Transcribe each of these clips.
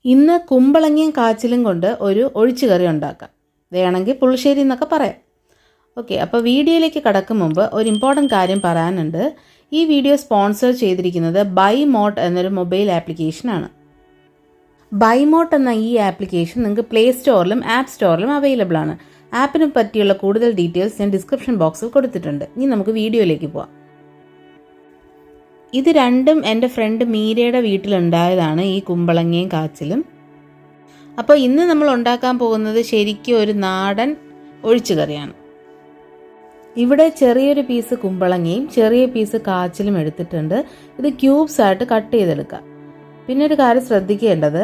ഇന്ന് കുമ്പളങ്ങയും കാച്ചിലും കൊണ്ട് ഒരു ഒഴിച്ചുകറി ഉണ്ടാക്കാം. വേണമെങ്കിൽ പുളിശ്ശേരി എന്നൊക്കെ പറയാം. ഓക്കെ, അപ്പോൾ വീഡിയോയിലേക്ക് കടക്കും മുമ്പ് ഒരു ഇമ്പോർട്ടൻറ്റ് കാര്യം പറയാനുണ്ട്. ഈ വീഡിയോ സ്പോൺസർ ചെയ്തിരിക്കുന്നത് ബൈമോട്ട് എന്നൊരു മൊബൈൽ ആപ്ലിക്കേഷനാണ്. ബൈമോട്ട് എന്ന ഈ ആപ്ലിക്കേഷൻ നിങ്ങൾക്ക് പ്ലേ സ്റ്റോറിലും ആപ്പ് സ്റ്റോറിലും അവൈലബിൾ ആണ്. ആപ്പിനെ പറ്റിയുള്ള കൂടുതൽ ഡീറ്റെയിൽസ് ഞാൻ ഡിസ്ക്രിപ്ഷൻ ബോക്സിൽ കൊടുത്തിട്ടുണ്ട്. ഇനി നമുക്ക് വീഡിയോയിലേക്ക് പോവാം. ഇത് രണ്ടും എൻ്റെ ഫ്രണ്ട് മീരയുടെ വീട്ടിലുണ്ടായതാണ്, ഈ കുമ്പളങ്ങയും കാച്ചിലും. അപ്പോൾ ഇന്ന് നമ്മൾ ഉണ്ടാക്കാൻ പോകുന്നത് ശരിക്കും ഒരു നാടൻ ഒഴിച്ചുകറിയാണ്. ഇവിടെ ചെറിയൊരു പീസ് കുമ്പളങ്ങയും ചെറിയ പീസ് കാച്ചിലും എടുത്തിട്ടുണ്ട്. ഇത് ക്യൂബ്സ് ആയിട്ട് കട്ട് ചെയ്തെടുക്കുക. പിന്നെ ഒരു കാര്യം ശ്രദ്ധിക്കേണ്ടത്,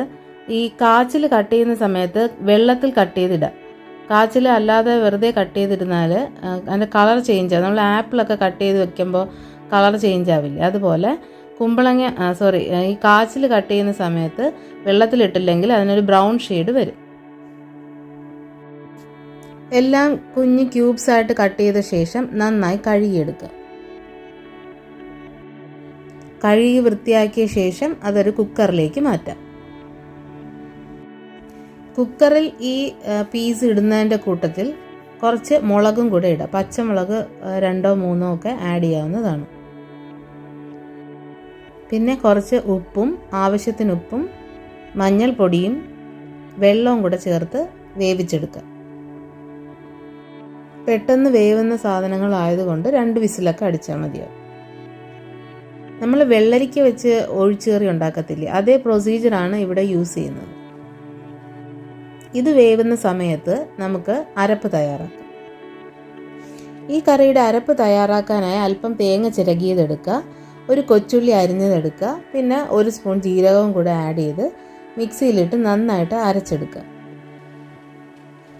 ഈ കാച്ചിൽ കട്ട് ചെയ്യുന്ന സമയത്ത് വെള്ളത്തിൽ കട്ട് ചെയ്തിടുക. കാച്ചിൽ അല്ലാതെ വെറുതെ കട്ട് ചെയ്തിരുന്നാൽ അതിൻ്റെ കളർ ചേഞ്ച് ആവും. നമ്മൾ ആപ്പിളൊക്കെ കട്ട് ചെയ്ത് വെക്കുമ്പോൾ കളർ ചേഞ്ച് ആവില്ല. അതുപോലെ ഈ കാച്ചിൽ കട്ട് ചെയ്യുന്ന സമയത്ത് വെള്ളത്തിലിട്ടില്ലെങ്കിൽ അതിനൊരു ബ്രൗൺ ഷെയ്ഡ് വരും. എല്ലാം കുഞ്ഞ് ക്യൂബ്സ് ആയിട്ട് കട്ട് ചെയ്ത ശേഷം നന്നായി കഴുകിയെടുക്കുക. കഴുകി വൃത്തിയാക്കിയ ശേഷം അതൊരു കുക്കറിലേക്ക് മാറ്റാം. കുക്കറിൽ ഈ പീസ് ഇടുന്നതിൻ്റെ കൂട്ടത്തിൽ കുറച്ച് മുളകും കൂടെ ഇടാം. പച്ചമുളക് 2 or 3 ഒക്കെ ആഡ് ചെയ്യാവുന്നതാണ്. പിന്നെ കുറച്ച് ഉപ്പും ആവശ്യത്തിന് ഉപ്പും മഞ്ഞൾപ്പൊടിയും വെള്ളവും കൂടെ ചേർത്ത് വേവിച്ചെടുക്കുക. പെട്ടെന്ന് വേവുന്ന സാധനങ്ങളായതുകൊണ്ട് 2 വിസിലൊക്കെ അടിച്ചാൽ മതിയാവും. നമ്മൾ വെള്ളരിക്ക വെച്ച് ഒഴിച്ചുകറി ഉണ്ടാക്കത്തില്ലേ, അതേ പ്രൊസീജിയറാണ് ഇവിടെ യൂസ് ചെയ്യുന്നത്. ഇത് വേവുന്ന സമയത്ത് നമുക്ക് അരപ്പ് തയ്യാറാക്കാം. ഈ കറിയുടെ അരപ്പ് തയ്യാറാക്കാനായി അല്പം തേങ്ങ ചിരകിയതെടുക്കുക, ഒരു കൊച്ചുള്ളി അരിഞ്ഞതെടുക്കുക, പിന്നെ 1 സ്പൂൺ ജീരകവും കൂടെ ആഡ് ചെയ്ത് മിക്സിയിലിട്ട് നന്നായിട്ട് അരച്ചെടുക്കുക.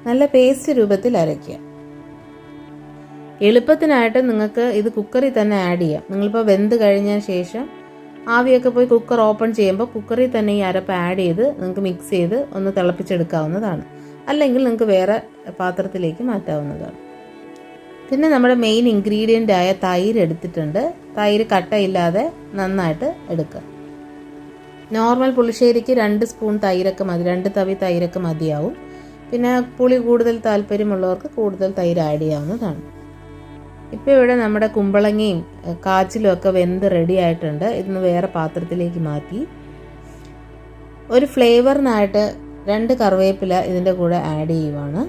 നല്ല പേസ്റ്റ് രൂപത്തിൽ അരയ്ക്കുക. എളുപ്പത്തിനായിട്ട് നിങ്ങൾക്ക് ഇത് കുക്കറിൽ തന്നെ ആഡ് ചെയ്യാം. നിങ്ങളിപ്പോൾ വെന്ത് കഴിഞ്ഞ ശേഷം ആവിയൊക്കെ പോയി കുക്കർ ഓപ്പൺ ചെയ്യുമ്പോൾ കുക്കറിൽ തന്നെ ഈ അരപ്പ് ആഡ് ചെയ്ത് നിങ്ങൾക്ക് മിക്സ് ചെയ്ത് ഒന്ന് തിളപ്പിച്ചെടുക്കാവുന്നതാണ്. അല്ലെങ്കിൽ നിങ്ങൾക്ക് വേറെ പാത്രത്തിലേക്ക് മാറ്റാവുന്നതാണ്. പിന്നെ നമ്മുടെ മെയിൻ ഇൻഗ്രീഡിയൻ്റ് ആയ തൈര് എടുത്തിട്ടുണ്ട്. തൈര് കട്ടയില്ലാതെ നന്നായിട്ട് എടുക്കുക. നോർമൽ പുളിശ്ശേരിക്ക് 2 സ്പൂൺ തൈരൊക്കെ മതി, 2 തവി തൈരൊക്കെ മതിയാവും. പിന്നെ പുളി കൂടുതൽ താല്പര്യമുള്ളവർക്ക് കൂടുതൽ തൈര് ആഡ് ചെയ്യാവുന്നതാണ്. ഇപ്പോൾ ഇവിടെ നമ്മുടെ കുമ്പളങ്ങയും കാച്ചിലും ഒക്കെ വെന്ത് റെഡി ആയിട്ടുണ്ട്. ഇതൊന്ന് വേറെ പാത്രത്തിലേക്ക് മാറ്റി ഒരു ഫ്ലേവറിനായിട്ട് 2 കറിവേപ്പില ഇതിൻ്റെ കൂടെ ആഡ് ചെയ്യുവാണ്.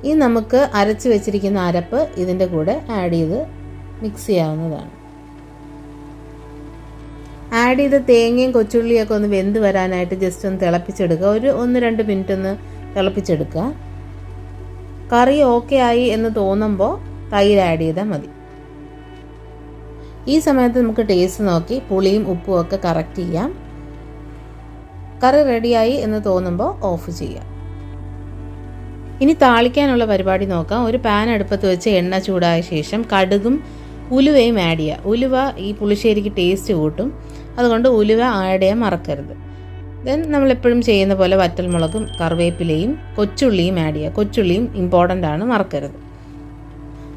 ഇനി നമുക്ക് അരച്ച് വെച്ചിരിക്കുന്ന അരപ്പ് ഇതിൻ്റെ കൂടെ ആഡ് ചെയ്ത് മിക്സ് ചെയ്യാവുന്നതാണ്. ആഡ് ചെയ്ത തേങ്ങയും കൊച്ചുള്ളിയൊക്കെ ഒന്ന് വെന്ത് വരാനായിട്ട് ജസ്റ്റ് ഒന്ന് തിളപ്പിച്ചെടുക്കുക. ഒരു 1-2 മിനിറ്റ് ഒന്ന് തിളപ്പിച്ചെടുക്കുക. കറി ഓക്കെ ആയി എന്ന് തോന്നുമ്പോൾ തൈര് ആഡ് ചെയ്താൽ മതി. ഈ സമയത്ത് നമുക്ക് ടേസ്റ്റ് നോക്കി പുളിയും ഉപ്പും ഒക്കെ കറക്റ്റ് ചെയ്യാം. കറി റെഡിയായി എന്ന് തോന്നുമ്പോൾ ഓഫ് ചെയ്യാം. ഇനി താളിക്കാനുള്ള പരിപാടി നോക്കാം. ഒരു പാൻ അടുപ്പത്ത് വെച്ച് എണ്ണ ചൂടായ ശേഷം കടുകും ഉലുവയും ആഡ് ചെയ്യുക. ഉലുവ ഈ പുളിശ്ശേരിക്ക് ടേസ്റ്റ് കൂട്ടും, അതുകൊണ്ട് ഉലുവ ആഡ് ചെയ്യാൻ മറക്കരുത്. ദെൻ നമ്മളെപ്പോഴും ചെയ്യുന്ന പോലെ വറ്റൽമുളകും കറിവേപ്പിലയും കൊച്ചുള്ളിയും ആഡ് ചെയ്യുക. കൊച്ചുള്ളിയും ഇമ്പോർട്ടൻ്റ് ആണ്, മറക്കരുത്.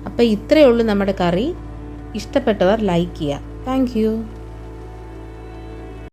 അപ്പോൾ ഇത്രയേ ഉള്ളൂ നമ്മുടെ കറി. ഇഷ്ടപ്പെട്ടവർ ലൈക്ക് ചെയ്യുക. Thank you.